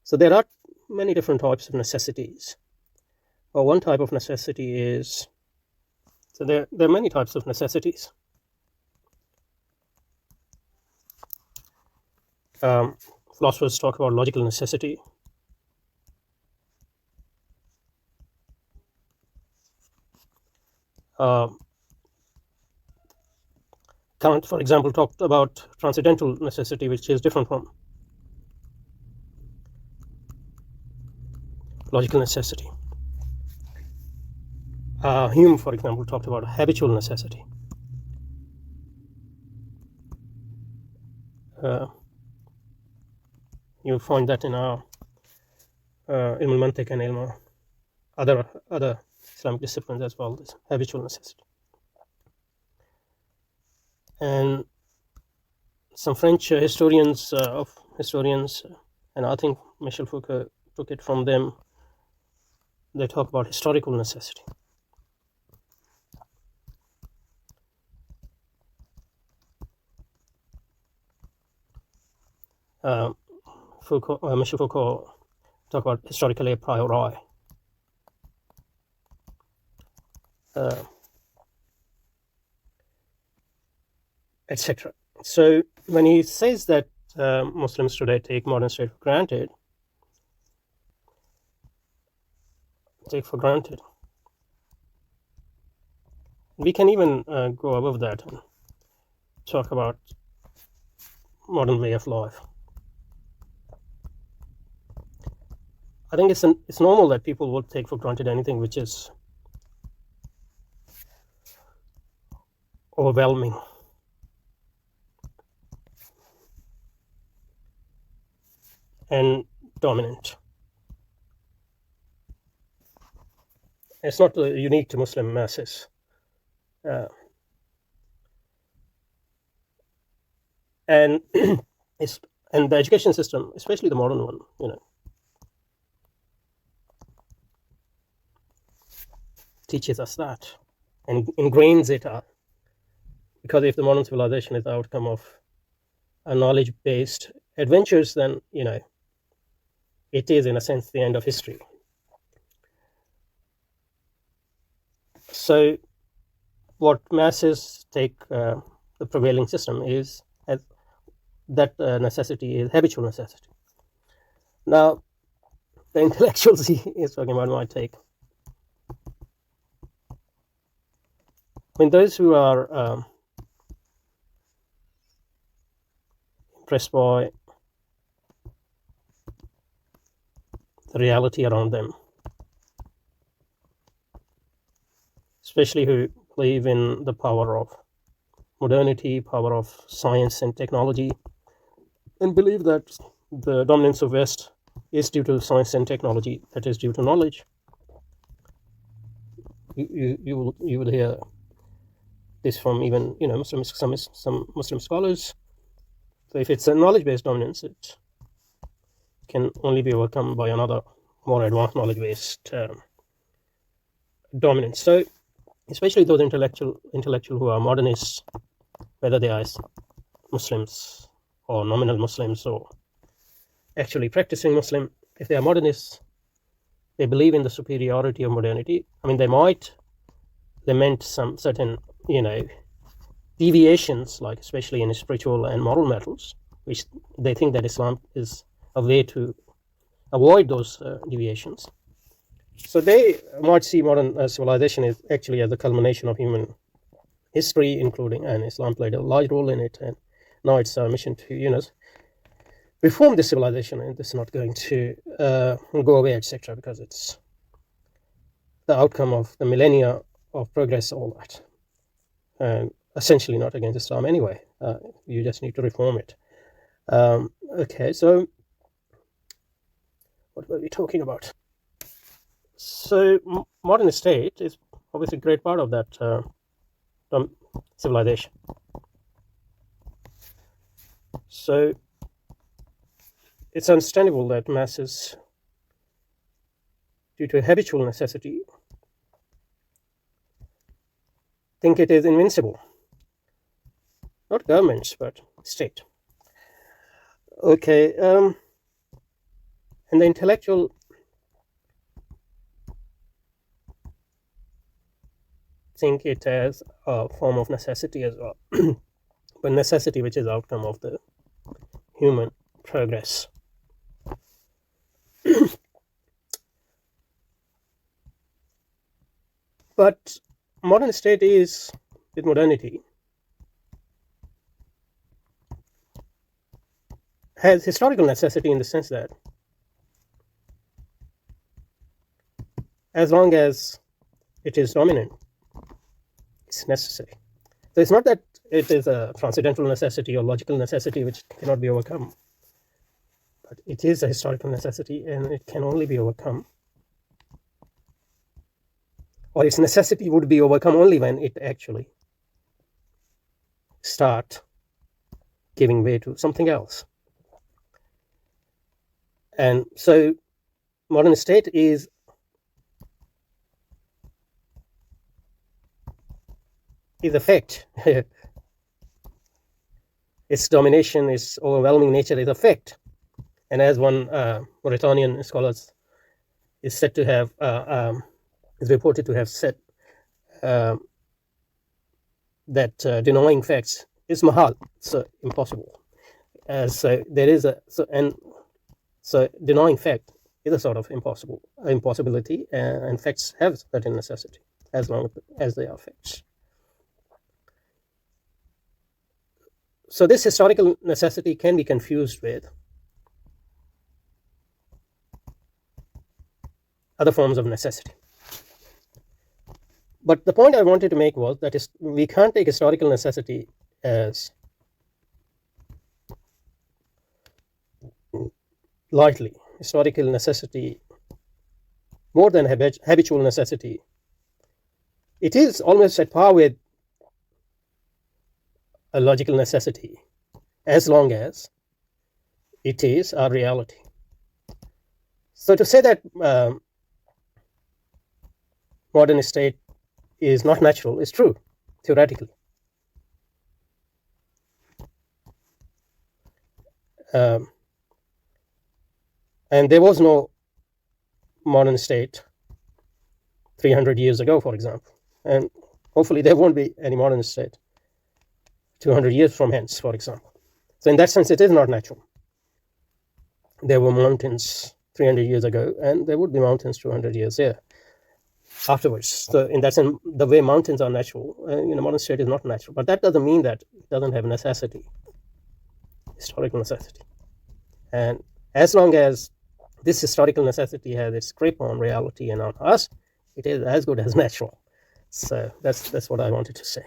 So there are many different types of necessities. Well, one type of necessity is, so there are many types of necessities. Philosophers talk about logical necessity. Kant, for example, talked about transcendental necessity, which is different from logical necessity. Hume, for example, talked about habitual necessity. You find that in our ilm al-mantiq and ilm other Islamic disciplines as well, this habitual necessity. And some French historians, and I think Michel Foucault took it from them, they talk about historical necessity. Michel Foucault talk about historically a priori. Etc. So when he says that Muslims today take modern state for granted, we can even go above that and talk about modern way of life. I think it's normal that people will take for granted anything which is overwhelming. And dominant. It's not unique to Muslim masses. And the education system, especially the modern one, teaches us that and ingrains it up. Because if the modern civilization is the outcome of a knowledge-based adventures, then it is in a sense the end of history. So what masses take the prevailing system is that necessity is habitual necessity. Now the intellectuals he is talking about my take. I mean, those who are impressed by the reality around them, especially who believe in the power of modernity, power of science and technology, and believe that the dominance of West is due to science and technology, that is due to knowledge. You will hear this from even some Muslim scholars. So if it's a knowledge-based dominance, it can only be overcome by another more advanced knowledge-based dominance. So especially those intellectual who are modernists, whether they are Muslims or nominal Muslims or actually practicing Muslim, if they are modernists, they believe in the superiority of modernity. I mean, they might lament some certain deviations, like especially in spiritual and moral matters, which they think that Islam is a way to avoid those deviations. So they might see modern civilization is actually as the culmination of human history, and Islam played a large role in it, and now it's our mission to reform this civilization, and it's not going to go away, etc., because it's the outcome of the millennia of progress, all that, and essentially not against Islam anyway. You just need to reform it. Okay, so what were we talking about? So modern state is obviously a great part of that civilization. So it's understandable that masses, due to habitual necessity, think it is invincible. Not governments, but state. Okay, and And the intellectual think it as a form of necessity as well, but necessity which is outcome of the human progress. But modern state is, with modernity, has historical necessity in the sense that as long as it is dominant, it's necessary. So it's not that it is a transcendental necessity or logical necessity which cannot be overcome, but it is a historical necessity, and it can only be overcome, or its necessity would be overcome only when it actually start giving way to something else. And so modern state is effect. Its domination, its overwhelming nature is effect. And as one Mauritanian scholar is said to have, is reported to have said, that denying facts is mahal, so impossible. So there is so denying fact is a sort of impossibility, and facts have certain necessity as long as they are facts. So this historical necessity can be confused with other forms of necessity. But the point I wanted to make was that we can't take historical necessity as lightly. Historical necessity, more than habitual necessity, it is almost at par with a logical necessity, as long as it is our reality. So to say that modern state is not natural is true, theoretically. And there was no modern state 300 years ago, for example. And hopefully there won't be any modern state 200 years from hence, for example. So in that sense, it is not natural. There were mountains 300 years ago, and there would be mountains 200 years here afterwards. So in that sense, the way mountains are natural, modern state is not natural. But that doesn't mean that it doesn't have necessity, historical necessity. And as long as this historical necessity has its grip on reality and on us, it is as good as natural. So that's what I wanted to say.